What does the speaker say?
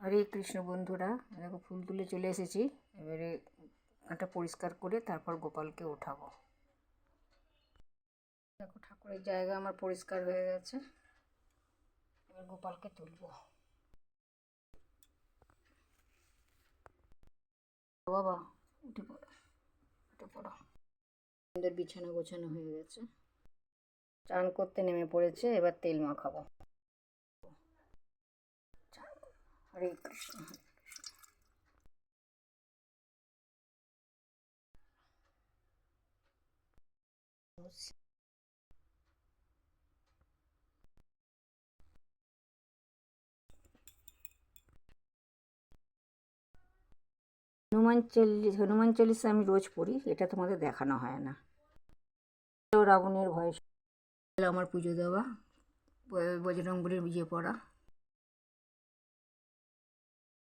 হরে কৃষ্ণ বন্ধুরা, দেখো ফুল তুলে চলে এসেছি। এবারে এটা পরিষ্কার করে তারপর গোপালকে ওঠাবো। দেখো ঠাকুরের জায়গা আমার পরিষ্কার হয়ে গেছে। এবার গোপালকে তুলবো। বাবা উঠে পড়ো, উঠে পড়ো। আমাদের বিছানা গোছানো হয়ে গেছে, চান করতে নেমে পড়েছে। এবার তেল মাখাবো। হরে কৃষ্ণ, হরে কৃষ্ণ। হনুমান চল্লিশা আমি রোজ পড়ি, এটা তোমাদের দেখানো হয় না। রাবণের ভয় আমার পুজো দেওয়া, বজরংবলীর বিজয় পড়া।